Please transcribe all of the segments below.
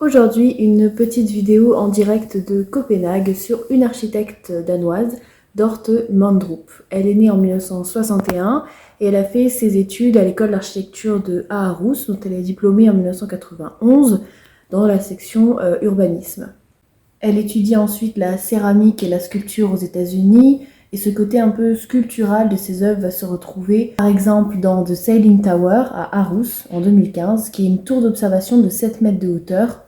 Aujourd'hui, une petite vidéo en direct de Copenhague sur une architecte danoise, Dorthe Mandrup. Elle est née en 1961 et elle a fait ses études à l'école d'architecture de Aarhus, dont elle est diplômée en 1991 dans la section urbanisme. Elle étudie ensuite la céramique et la sculpture aux États-Unis, et ce côté un peu sculptural de ses œuvres va se retrouver par exemple dans The Sailing Tower à Aarhus en 2015, qui est une tour d'observation de 7 mètres de hauteur.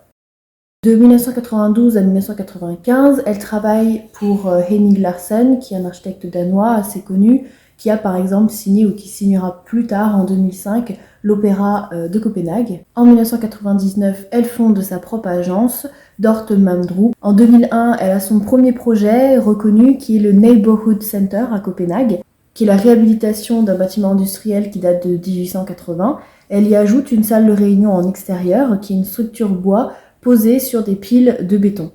De 1992 à 1995, elle travaille pour Henning Larsen, qui est un architecte danois assez connu, qui a par exemple signé ou qui signera plus tard en 2005 l'Opéra de Copenhague. En 1999, elle fonde sa propre agence, Dorthe Mandrup. En 2001, elle a son premier projet reconnu qui est le Neighborhood Center à Copenhague, qui est la réhabilitation d'un bâtiment industriel qui date de 1880. Elle y ajoute une salle de réunion en extérieur qui est une structure bois posée sur des piles de béton.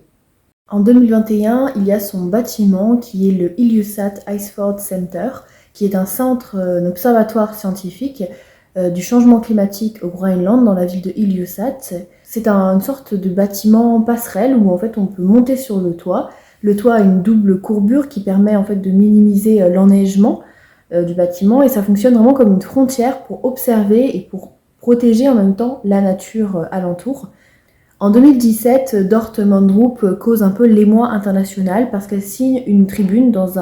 En 2021, il y a son bâtiment qui est le Ilulissat Iceford Center, qui est un centre, un observatoire scientifique du changement climatique au Groenland dans la ville de Ilulissat. C'est une sorte de bâtiment passerelle où en fait on peut monter sur le toit. Le toit a une double courbure qui permet en fait de minimiser l'enneigement du bâtiment, et ça fonctionne vraiment comme une frontière pour observer et pour protéger en même temps la nature alentour. En 2017, Dorthe Mandrup cause un peu l'émoi international parce qu'elle signe une tribune dans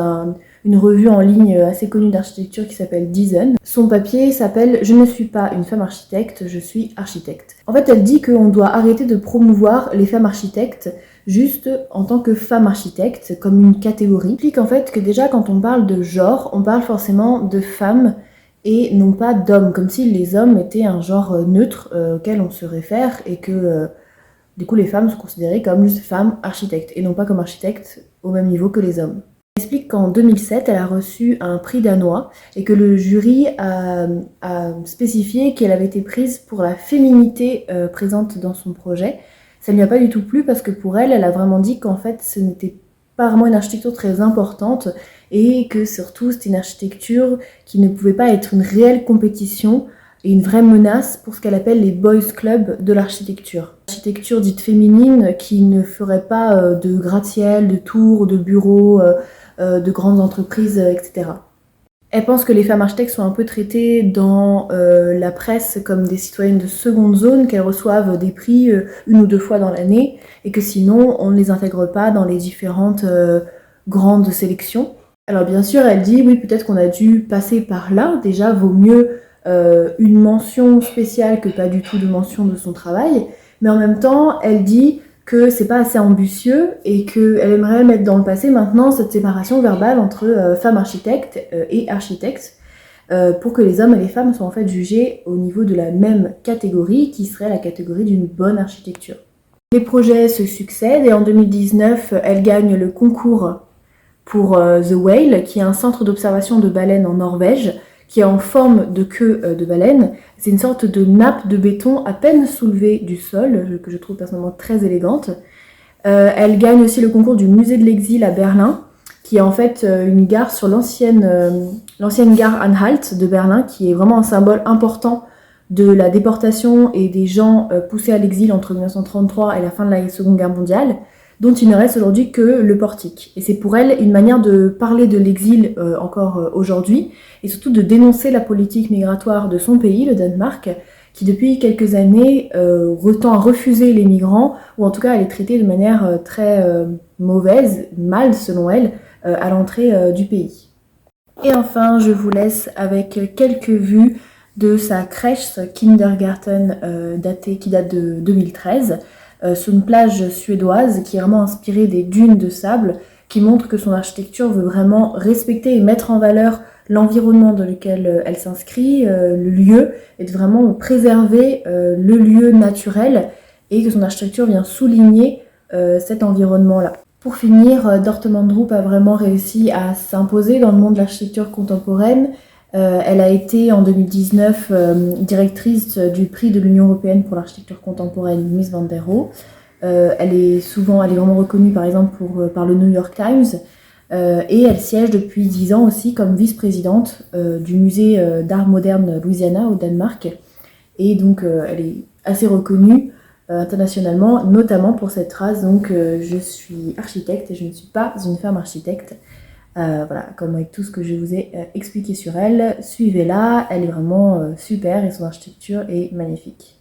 une revue en ligne assez connue d'architecture qui s'appelle Design. Son papier s'appelle « Je ne suis pas une femme architecte, je suis architecte ». En fait, elle dit qu'on doit arrêter de promouvoir les femmes architectes juste en tant que femme architecte, comme une catégorie. Elle explique en fait que déjà quand on parle de genre, on parle forcément de femmes et non pas d'hommes, comme si les hommes étaient un genre neutre auquel on se réfère et que du coup les femmes sont considérées comme juste femmes architectes et non pas comme architectes au même niveau que les hommes. Elle explique qu'en 2007, elle a reçu un prix danois et que le jury a spécifié qu'elle avait été prise pour la féminité présente dans son projet. Ça ne lui a pas du tout plu parce que pour elle, elle a vraiment dit qu'en fait ce n'était pas vraiment une architecture très importante et que surtout c'était une architecture qui ne pouvait pas être une réelle compétition et une vraie menace pour ce qu'elle appelle les boys clubs de l'architecture. L'architecture dite féminine qui ne ferait pas de gratte-ciel, de tours, de bureaux, de grandes entreprises, etc. Elle pense que les femmes architectes sont un peu traitées dans la presse comme des citoyennes de seconde zone, qu'elles reçoivent des prix une ou deux fois dans l'année et que sinon on ne les intègre pas dans les différentes grandes sélections. Alors bien sûr, elle dit oui, peut-être qu'on a dû passer par là, déjà vaut mieux une mention spéciale que pas du tout de mention de son travail, mais en même temps, elle dit que c'est pas assez ambitieux et qu'elle aimerait mettre dans le passé maintenant cette séparation verbale entre femmes architectes et architectes pour que les hommes et les femmes soient en fait jugés au niveau de la même catégorie qui serait la catégorie d'une bonne architecture. Les projets se succèdent et en 2019, elle gagne le concours pour The Whale, qui est un centre d'observation de baleines en Norvège, qui est en forme de queue de baleine. C'est une sorte de nappe de béton à peine soulevée du sol, que je trouve personnellement très élégante. Elle gagne aussi le concours du musée de l'exil à Berlin, qui est en fait une gare sur l'ancienne gare Anhalt de Berlin, qui est vraiment un symbole important de la déportation et des gens poussés à l'exil entre 1933 et la fin de la Seconde Guerre mondiale, dont il ne reste aujourd'hui que le portique. Et c'est pour elle une manière de parler de l'exil encore aujourd'hui, et surtout de dénoncer la politique migratoire de son pays, le Danemark, qui depuis quelques années tend à refuser les migrants, ou en tout cas à les traiter de manière très mauvaise, mal selon elle, à l'entrée du pays. Et enfin, je vous laisse avec quelques vues de sa crèche Kindergarten qui date de 2013, sur une plage suédoise qui est vraiment inspirée des dunes de sable, qui montre que son architecture veut vraiment respecter et mettre en valeur l'environnement dans lequel elle s'inscrit, le lieu, et de vraiment préserver le lieu naturel, et que son architecture vient souligner cet environnement-là. Pour finir, Dorthe Mandrup a vraiment réussi à s'imposer dans le monde de l'architecture contemporaine. Elle a été en 2019 directrice du prix de l'Union européenne pour l'architecture contemporaine Mies van der Rohe. Elle est vraiment reconnue par exemple par le New York Times et elle siège depuis 10 ans aussi comme vice-présidente du musée d'art moderne Louisiana au Danemark. Et donc elle est assez reconnue internationalement, notamment pour cette phrase. Donc je suis architecte et je ne suis pas une femme architecte. Voilà, comme avec tout ce que je vous ai expliqué sur elle, suivez-la, elle est vraiment super et son architecture est magnifique.